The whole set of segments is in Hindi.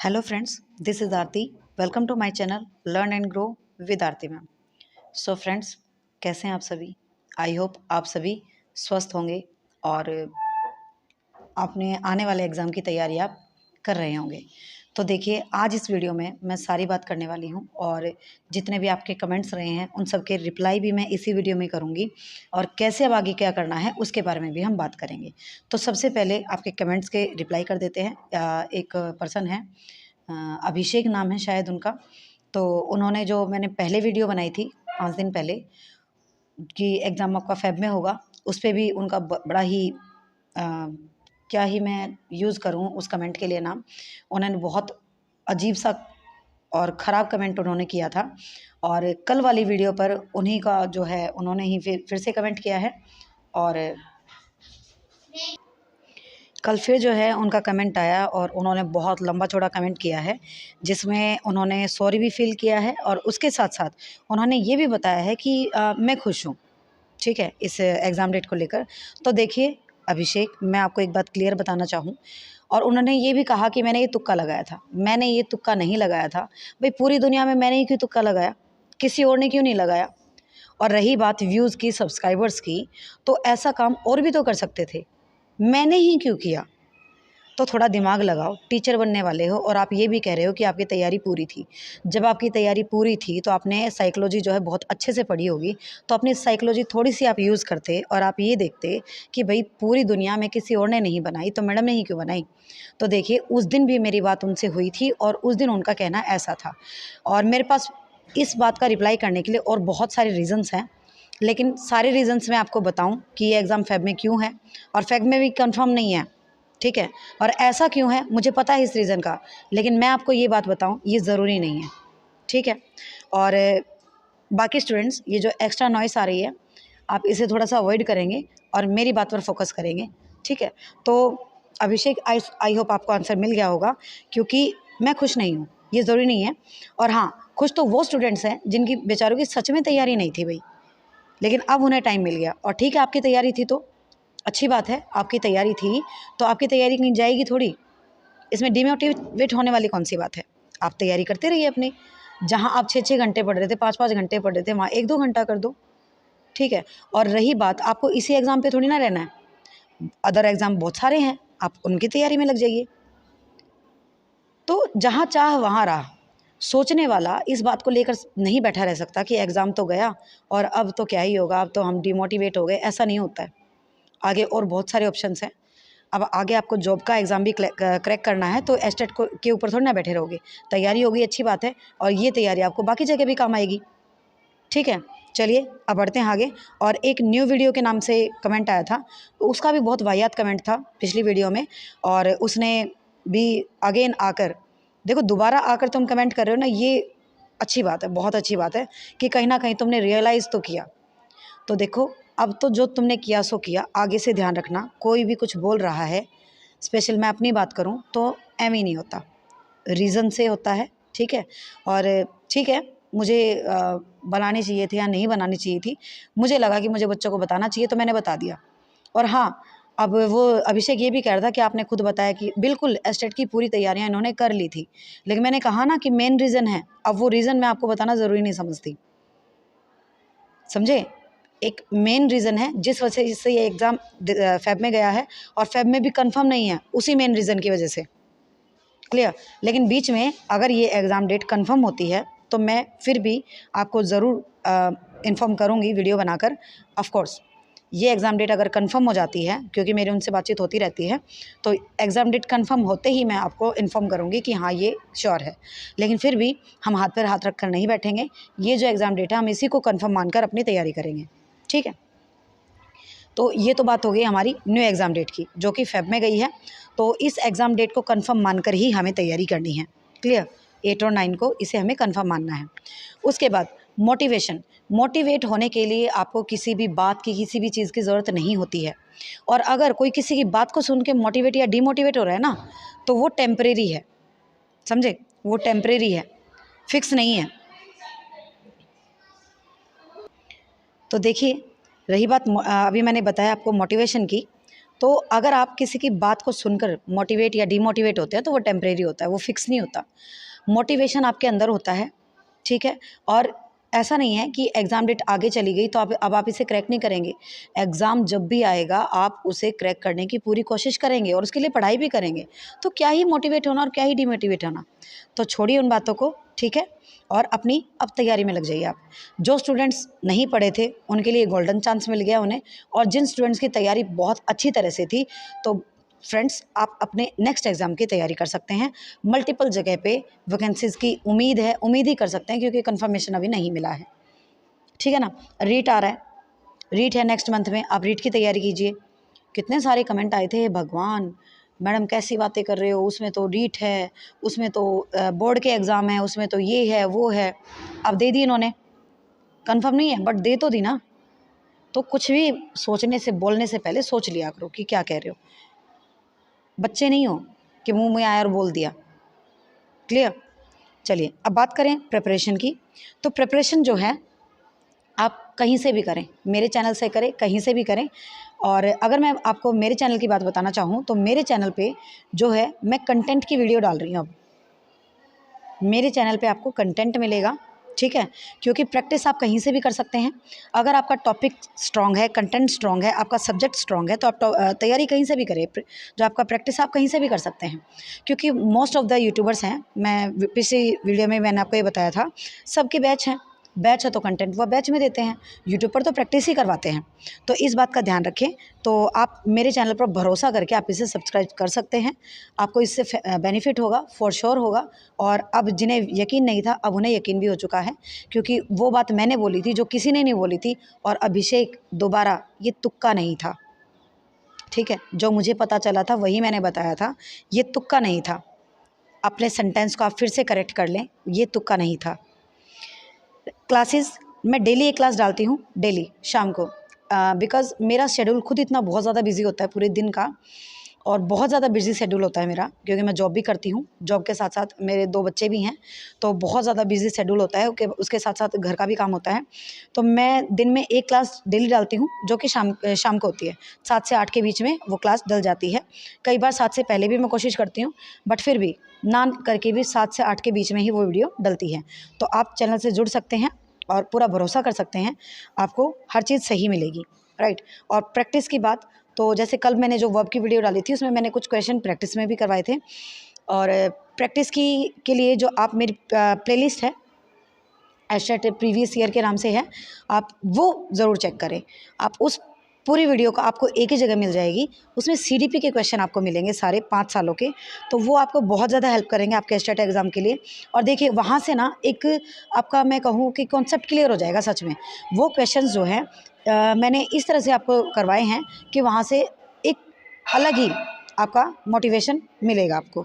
Hello friends, this is Aarti. Welcome to my channel Learn and Grow with Aarti ma'am. So friends, कैसे हैं आप सभी? आई होप आप सभी स्वस्थ होंगे और अपने आने वाले एग्ज़ाम की तैयारी आप कर रहे होंगे। तो देखिए, आज इस वीडियो में मैं सारी बात करने वाली हूँ और जितने भी आपके कमेंट्स रहे हैं उन सब के रिप्लाई भी मैं इसी वीडियो में करूँगी और कैसे अब आगे क्या करना है उसके बारे में भी हम बात करेंगे। तो सबसे पहले आपके कमेंट्स के रिप्लाई कर देते हैं। एक पर्सन है, अभिषेक नाम है शायद उनका। तो उन्होंने जो मैंने पहले वीडियो बनाई थी 5 दिन पहले कि एग्ज़ाम आपका फ़ेब में होगा, उस पे भी उनका बड़ा ही क्या ही मैं यूज़ करूँ उस कमेंट के लिए नाम, उन्होंने बहुत अजीब-सा और ख़राब कमेंट उन्होंने किया था। और कल वाली वीडियो पर उन्हीं का जो है उन्होंने ही फिर से कमेंट किया है और कल फिर जो है उनका कमेंट आया और उन्होंने बहुत लंबा चौड़ा कमेंट किया है, जिसमें उन्होंने सॉरी भी फ़ील किया है और उसके साथ-साथ उन्होंने ये भी बताया है कि मैं खुश हूँ, ठीक है, इस एग्ज़ाम डेट को लेकर। तो देखिए अभिषेक, मैं आपको एक बात क्लियर बताना चाहूँ और उन्होंने ये भी कहा कि मैंने ये तुक्का लगाया था। मैंने ये तुक्का नहीं लगाया था। भई पूरी दुनिया में मैंने ही क्यों तुक्का लगाया? किसी और ने क्यों नहीं लगाया? और रही बात व्यूज़ की, सब्सक्राइबर्स की, तो ऐसा काम और भी तो कर सकते थे। मैंने ही क्यों किया? तो थोड़ा दिमाग लगाओ, टीचर बनने वाले हो और आप ये भी कह रहे हो कि आपकी तैयारी पूरी थी। जब आपकी तैयारी पूरी थी तो आपने साइकोलॉजी जो है बहुत अच्छे से पढ़ी होगी, तो अपनी साइकोलॉजी थोड़ी-सी आप यूज़ करते और आप ये देखते कि भई पूरी दुनिया में किसी और ने नहीं बनाई, तो मैडम ने ही क्यों बनाई? तो देखिए, उस दिन भी मेरी बात उनसे हुई थी और उस दिन उनका कहना ऐसा था और मेरे पास इस बात का रिप्लाई करने के लिए और बहुत सारे रीज़न्स हैं, लेकिन सारे रीज़न्स मैं आपको बताऊँ कि ये एग्ज़ाम फ़ेब में क्यों है और फ़ेब में भी कन्फ़र्म नहीं है, ठीक है? और ऐसा क्यों है मुझे पता है इस रीज़न का, लेकिन मैं आपको ये बात बताऊँ ये ज़रूरी नहीं है, ठीक है? और बाकी स्टूडेंट्स, ये जो एक्स्ट्रा नॉइस आ रही है, आप इसे थोड़ा-सा अवॉइड करेंगे और मेरी बात पर फ़ोकस करेंगे, ठीक है? तो अभिषेक, आई होप आपको आंसर मिल गया होगा, क्योंकि मैं खुश नहीं हूँ, ये ज़रूरी नहीं है। और हाँ, खुश तो वो स्टूडेंट्स हैं जिनकी बेचारों की सच में तैयारी नहीं थी भई, लेकिन अब उन्हें टाइम मिल गया और ठीक है, आपकी तैयारी थी तो अच्छी बात है, आपकी तैयारी थी, तो आपकी तैयारी कहीं जाएगी थोड़ी। इसमें डिमोटिवेट होने वाली कौन-सी बात है? आप तैयारी करते रहिए अपनी। जहाँ आप 6-6 घंटे पढ़ रहे थे, 5-5 घंटे पढ़ रहे थे, वहाँ 1-2 घंटा कर दो, ठीक है? और रही बात, आपको इसी एग्ज़ाम पे थोड़ी ना रहना है, अदर एग्ज़ाम बहुत सारे हैं, आप उनकी तैयारी में लग जाइए। तो जहाँ चाह वहाँ राह। सोचने वाला इस बात को लेकर नहीं बैठा रह सकता कि एग्ज़ाम तो गया और अब तो क्या ही होगा, अब तो हम डिमोटिवेट हो गए, ऐसा नहीं होता है। आगे और बहुत सारे ऑप्शंस हैं। अब आगे आपको जॉब का एग्ज़ाम भी क्रैक करना है, तो एस्टेट को के ऊपर थोड़ी ना बैठे रहोगे। तैयारी होगी, अच्छी बात है, और ये तैयारी आपको बाकी जगह भी काम आएगी, ठीक है? चलिए अब बढ़ते हैं आगे। और एक न्यू वीडियो के नाम से कमेंट आया था, तो उसका भी बहुत वाहियात कमेंट था पिछली वीडियो में और उसने भी अगेन आकर, देखो दोबारा आकर तुम कमेंट कर रहे हो ना, ये अच्छी बात है, बहुत अच्छी बात है कि कहीं न कहीं तुमने रियलाइज़ तो किया। तो देखो, अब तो जो तुमने किया सो किया, आगे से ध्यान रखना, कोई भी कुछ बोल रहा है, स्पेशल मैं अपनी बात करूँ तो एवं ही नहीं होता, रीज़न से होता है, ठीक है? और ठीक है, मुझे बनानी चाहिए थी या नहीं बनानी चाहिए थी, मुझे लगा कि मुझे बच्चों को बताना चाहिए तो मैंने बता दिया। और हाँ, अब वो अभिषेक ये भी कह रहा था कि आपने खुद बताया कि बिल्कुल एस्टेट की पूरी तैयारियाँ इन्होंने कर ली थी, लेकिन मैंने कहा ना कि मेन रीज़न है, अब वो रीज़न मैं आपको बताना ज़रूरी नहीं समझती, समझे? एक मेन रीज़न है जिस वजह से ये एग्ज़ाम फ़ेब में गया है और फ़ेब में भी कन्फ़र्म नहीं है, उसी मेन रीज़न की वजह से, क्लियर? लेकिन बीच में अगर ये एग्ज़ाम डेट कन्फ़र्म होती है, तो मैं फिर भी आपको ज़रूर इन्फ़ॉर्म करूँगी वीडियो बनाकर। ऑफ़ कोर्स ये एग्ज़ाम डेट अगर कन्फ़र्म हो जाती है, क्योंकि मेरी उनसे बातचीत होती रहती है, तो एग्ज़ाम डेट कन्फ़र्म होते ही मैं आपको इन्फ़ॉर्म करूँगी कि हाँ, ये श्योर है। लेकिन फिर भी हम हाथ पर हाथ रख कर नहीं बैठेंगे, ये जो एग्ज़ाम डेट है हम इसी को कन्फ़र्म मानकर अपनी तैयारी करेंगे, ठीक है? तो ये तो बात हो गई हमारी न्यू एग्ज़ाम डेट की, जो कि फ़ेब में गई है। तो इस एग्ज़ाम डेट को कन्फ़र्म मानकर ही हमें तैयारी करनी है, क्लियर? 8 और 9 को इसे हमें कन्फ़र्म मानना है। उसके बाद मोटिवेशन, मोटिवेट होने के लिए आपको किसी भी बात की, किसी भी चीज़ की ज़रूरत नहीं होती है। और अगर कोई किसी की बात को सुन के मोटिवेट या डिमोटिवेट हो रहा है ना, तो वो टेम्परेरी है, समझे? वो टेम्परेरी है, फ़िक्स नहीं है। तो देखिए, रही बात अभी मैंने बताया आपको मोटिवेशन की, तो अगर आप किसी की बात को सुनकर मोटिवेट या डिमोटिवेट होते हैं तो वो टेम्परेरी होता है, वो फिक्स नहीं होता। मोटिवेशन आपके अंदर होता है, ठीक है। और ऐसा नहीं है कि एग्ज़ाम डेट आगे चली गई तो अब आप इसे क्रैक नहीं करेंगे। एग्ज़ाम जब भी आएगा आप उसे क्रैक करने की पूरी कोशिश करेंगे और उसके लिए पढ़ाई भी करेंगे। तो क्या ही मोटिवेट होना और क्या ही डिमोटिवेट होना। तो छोड़िए उन बातों को, ठीक है, और अपनी अब तैयारी में लग जाइए आप। जो स्टूडेंट्स नहीं पढ़े थे उनके लिए गोल्डन चांस मिल गया उन्हें, और जिन स्टूडेंट्स की तैयारी बहुत अच्छी तरह से थी, तो फ्रेंड्स आप अपने नेक्स्ट एग्ज़ाम की तैयारी कर सकते हैं। मल्टीपल जगह पे वैकेंसीज़ की उम्मीद है, उम्मीद ही कर सकते हैं क्योंकि कंफर्मेशन अभी नहीं मिला है, ठीक है ना। रीट आ रहा है, रीट है नेक्स्ट मंथ में, आप रीट की तैयारी कीजिए। कितने सारे कमेंट आए थे, भगवान मैडम कैसी बातें कर रहे हो, उसमें तो रीट है, उसमें तो बोर्ड के एग्ज़ाम है, उसमें तो ये है वो है। अब दे दी इन्होंने, कंफर्म नहीं है बट दे तो दी ना। तो कुछ भी सोचने से बोलने से पहले सोच लिया करो कि क्या कह रहे हो। बच्चे नहीं हो कि मुंह में आया और बोल दिया। क्लियर। चलिए अब बात करें प्रिपरेशन की। तो प्रिपरेशन जो है आप कहीं से भी करें, मेरे चैनल से करें, कहीं से भी करें। और अगर मैं आपको मेरे चैनल की बात बताना चाहूँ तो मेरे चैनल पे जो है मैं कंटेंट की वीडियो डाल रही हूँ अब। मेरे चैनल पे आपको कंटेंट मिलेगा, ठीक है, क्योंकि प्रैक्टिस आप कहीं से भी कर सकते हैं। अगर आपका टॉपिक स्ट्रॉन्ग है, कंटेंट स्ट्रॉन्ग है, आपका सब्जेक्ट स्ट्रॉन्ग है, तो आप तैयारी कहीं से भी करें। जो आपका प्रैक्टिस आप कहीं से भी कर सकते हैं, क्योंकि मोस्ट ऑफ द यूट्यूबर्स हैं, मैं पिछली वीडियो में मैंने आपको ये बताया था, सबके बैच हैं। बैच है तो कंटेंट वह बैच में देते हैं, यूट्यूब पर तो प्रैक्टिस ही करवाते हैं। तो इस बात का ध्यान रखें। तो आप मेरे चैनल पर भरोसा करके आप इसे सब्सक्राइब कर सकते हैं। आपको इससे बेनिफिट होगा, फॉर श्योर होगा। और अब जिन्हें यकीन नहीं था अब उन्हें यकीन भी हो चुका है, क्योंकि वो बात मैंने बोली थी जो किसी ने नहीं बोली थी। और अभिषेक दोबारा ये तुक्का नहीं था, ठीक है, जो मुझे पता चला था वही मैंने बताया था, ये तुक्का नहीं था। अपने सेंटेंस को आप फिर से करेक्ट कर लें, ये तुक्का नहीं था। क्लासेस मैं डेली एक क्लास डालती हूँ, डेली शाम को, बिकॉज़ मेरा शेड्यूल खुद इतना बहुत ज़्यादा बिजी होता है पूरे दिन का, और बहुत ज़्यादा बिजी शेड्यूल होता है मेरा, क्योंकि मैं जॉब भी करती हूँ। जॉब के साथ साथ मेरे 2 बच्चे भी हैं, तो बहुत ज़्यादा बिजी शेड्यूल होता है। उसके साथ साथ घर का भी काम होता है। तो मैं दिन में एक क्लास डेली डालती हूँ, जो कि शाम को होती है। 7 से 8 के बीच में वो क्लास डल जाती है। कई बार 7 से पहले भी मैं कोशिश करती हूँ, बट फिर भी ना करके भी 7 से 8 के बीच में ही वो वीडियो डलती है। तो आप चैनल से जुड़ सकते हैं और पूरा भरोसा कर सकते हैं, आपको हर चीज़ सही मिलेगी, राइट। और प्रैक्टिस की बात, तो जैसे कल मैंने जो वर्ब की वीडियो डाली थी उसमें मैंने कुछ क्वेश्चन प्रैक्टिस में भी करवाए थे। और प्रैक्टिस की के लिए जो आप मेरी प्लेलिस्ट है, एशेट प्रीवियस ईयर के नाम से है, आप वो ज़रूर चेक करें। आप उस पूरी वीडियो को आपको एक ही जगह मिल जाएगी। उसमें सीडीपी के क्वेश्चन आपको मिलेंगे सारे 5 सालों के, तो वो आपको बहुत ज़्यादा हेल्प करेंगे आपके एशेट एग्ज़ाम के लिए। और देखिए वहाँ से ना एक आपका मैं कहूँ कि कॉन्सेप्ट क्लियर हो जाएगा सच में। वो क्वेश्चंस जो हैं मैंने इस तरह से आपको करवाए हैं कि वहाँ से एक अलग ही आपका मोटिवेशन मिलेगा आपको,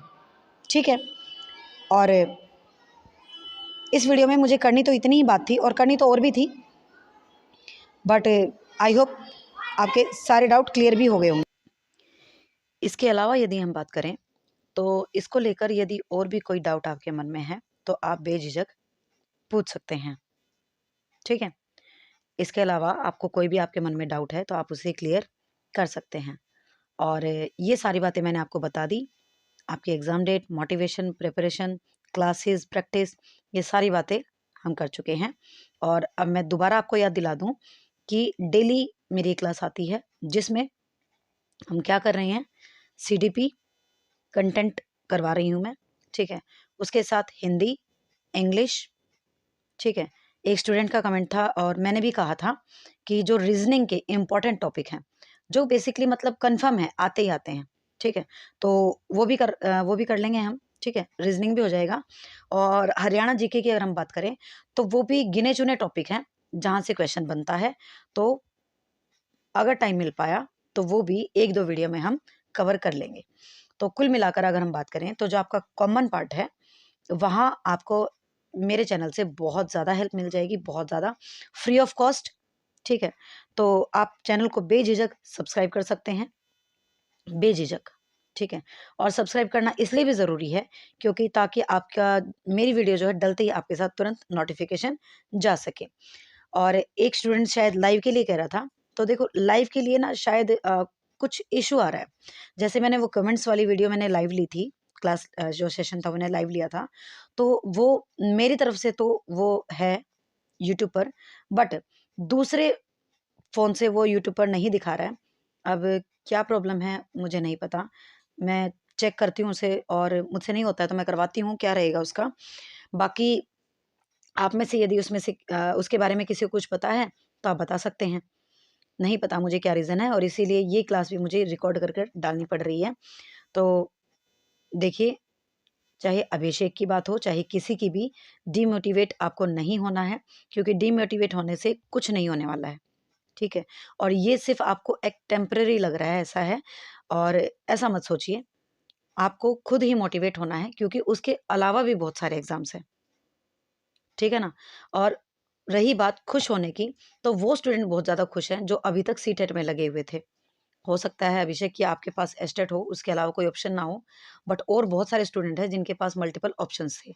ठीक है। और इस वीडियो में मुझे करनी तो इतनी ही बात थी, और करनी तो और भी थी, बट आई होप आपके सारे डाउट क्लियर भी हो गए होंगे। इसके अलावा यदि हम बात करें तो इसको लेकर यदि और भी कोई डाउट आपके मन में है तो आप बेझिझक पूछ सकते हैं, ठीक है। इसके अलावा आपको कोई भी आपके मन में डाउट है तो आप उसे क्लियर कर सकते हैं। और ये सारी बातें मैंने आपको बता दी। आपकी exam date, motivation, preparation, classes, practice, ये सारी बातें हम कर चुके हैं। और अब मैं दोबारा आपको याद दिला दूं कि डेली मेरी एक क्लास आती है जिसमें हम क्या कर रहे हैं, सीडीपी कंटेंट करवा रही हूँ मैं, ठीक है। उसके साथ हिंदी, इंग्लिश, ठीक है। एक स्टूडेंट का कमेंट था और मैंने भी कहा था कि जो रीजनिंग के इम्पोर्टेंट टॉपिक हैं, जो बेसिकली मतलब कंफर्म है, आते ही आते हैं, ठीक है, तो वो भी कर लेंगे हम, ठीक है। रीजनिंग भी हो जाएगा। और हरियाणा जीके की अगर हम बात करें तो वो भी गिने चुने टॉपिक हैं जहाँ से क्वेश्चन बनता है। तो अगर टाइम मिल पाया तो वो भी 1-2 वीडियो में हम कवर कर लेंगे। तो कुल मिलाकर अगर हम बात करें तो जो आपका कॉमन पार्ट है वहाँ आपको मेरे चैनल से बहुत ज़्यादा हेल्प मिल जाएगी, बहुत ज़्यादा, फ्री ऑफ कॉस्ट, ठीक है। तो आप चैनल को बेझिझक सब्सक्राइब कर सकते हैं, बेझिझक, ठीक है। और सब्सक्राइब करना इसलिए भी ज़रूरी है क्योंकि ताकि आपका मेरी वीडियो जो है डलते ही आपके साथ तुरंत नोटिफिकेशन जा सके। और एक स्टूडेंट शायद लाइव के लिए कह रहा था, तो देखो लाइव के लिए ना शायद कुछ इशू आ रहा है। जैसे मैंने वो कमेंट्स वाली वीडियो मैंने लाइव ली थी, क्लास जो सेशन था मैंने लाइव लिया था, तो वो मेरी तरफ से तो वो है यूट्यूब पर, बट दूसरे फ़ोन से वो यूट्यूब पर नहीं दिखा रहा है। अब क्या प्रॉब्लम है मुझे नहीं पता। मैं चेक करती हूँ उसे, और मुझसे नहीं होता है तो मैं करवाती हूँ, क्या रहेगा उसका। बाकी आप में से यदि उसमें से उसके बारे में किसी को कुछ पता है तो आप बता सकते हैं। नहीं पता मुझे क्या रीज़न है, और इसीलिए ये क्लास भी मुझे रिकॉर्ड कर कर डालनी पड़ रही है। तो देखिए, चाहे अभिषेक की बात हो, चाहे किसी की भी, डिमोटिवेट आपको नहीं होना है, क्योंकि डिमोटिवेट होने से कुछ नहीं होने वाला है, ठीक है? और ये सिर्फ़ आपको एक टेम्परेरी लग रहा है, ऐसा है, और ऐसा मत सोचिए। आपको खुद ही मोटिवेट होना है, क्योंकि उसके अलावा भी बहुत सारे एग्ज़ाम्स हैं, ठीक है ना? और रही बात खुश होने की, तो वो स्टूडेंट बहुत ज़्यादा खुश हैं जो अभी तक सीटेट में लगे हुए थे। हो सकता है अभिषेक कि आपके पास एस्टेट हो, उसके अलावा कोई ऑप्शन ना हो, बट और बहुत सारे स्टूडेंट हैं जिनके पास मल्टीपल ऑप्शंस थे।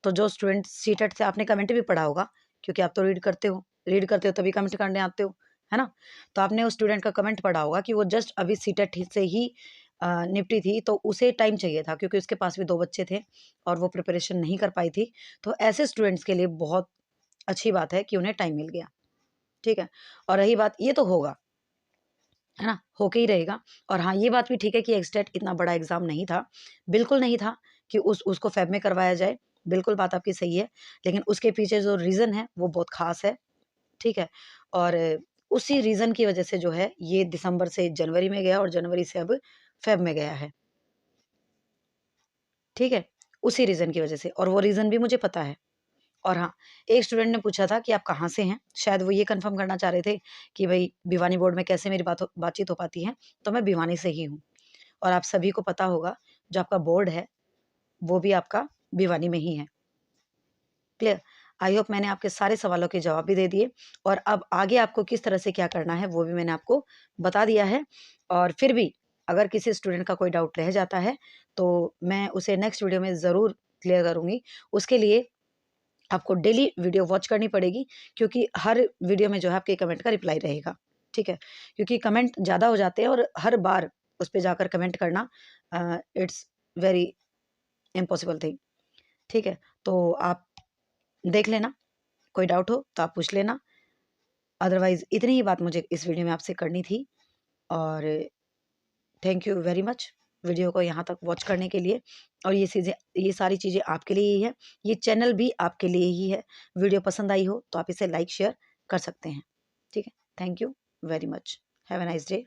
तो जो स्टूडेंट सीटेट से आपने कमेंट भी पढ़ा होगा, क्योंकि आप तो रीड करते हो तभी कमेंट करने आते हो, है ना? तो आपने उस स्टूडेंट का कमेंट पढ़ा होगा कि वो जस्ट अभी सीटेट से ही निपटी थी, तो उसे टाइम चाहिए था, क्योंकि उसके पास भी 2 बच्चे थे और वो प्रिपरेशन नहीं कर पाई थी। तो ऐसे स्टूडेंट्स के लिए बहुत अच्छी बात है कि उन्हें टाइम मिल गया, ठीक है? और रही बात, ये तो होगा, है ना? होके ही रहेगा। और हाँ, ये बात भी ठीक है कि एक्सटेट इतना बड़ा एग्ज़ाम नहीं था, बिल्कुल नहीं था कि उसको फ़ेब में करवाया जाए, बिल्कुल बात आपकी सही है। लेकिन उसके पीछे जो रीज़न है, वो बहुत ख़ास है, ठीक है? और उसी रीज़न की वजह से जो है, ये दिसंबर से जनवरी में गया और जनवरी से अब फ़ेब में गया है, ठीक है? उसी रीज़न की वजह से, और वो रीज़न भी मुझे पता है। और हाँ, एक स्टूडेंट ने पूछा था कि आप कहाँ से हैं? शायद वो ये कन्फर्म करना चाह रहे थे कि भई भिवानी बोर्ड में कैसे मेरी बातचीत हो पाती है, तो मैं भिवानी से ही हूँ। और आप सभी को पता होगा, जो आपका बोर्ड है, वो भी आपका भिवानी में ही है। क्लियर? आई होप मैंने आपके सारे सवालों के जवाब भी दे दिए, और अब आगे आपको किस तरह से क्या करना है, वो भी मैंने आपको बता दिया है। और फिर भी अगर किसी स्टूडेंट का कोई डाउट रह जाता है, तो मैं उसे नेक्स्ट वीडियो में ज़रूर क्लियर करूँगी। उसके लिए आपको डेली वीडियो वॉच करनी पड़ेगी, क्योंकि हर वीडियो में जो है आपके कमेंट का रिप्लाई रहेगा, ठीक है? क्योंकि कमेंट ज़्यादा हो जाते हैं और हर बार उस पे जाकर कमेंट करना इट्स वेरी इम्पॉसिबल थिंग, ठीक है? तो आप देख लेना, कोई डाउट हो तो आप पूछ लेना। अदरवाइज़ इतनी ही बात मुझे इस वीडियो में आपसे करनी थी, और thank you very much video को यहाँ तक वॉच करने के लिए। और ये सारी चीज़ें आपके लिए ही है, ये चैनल भी आपके लिए ही है। वीडियो पसंद आई हो तो आप इसे लाइक शेयर कर सकते हैं, ठीक है? Thank you very much. Have a nice day.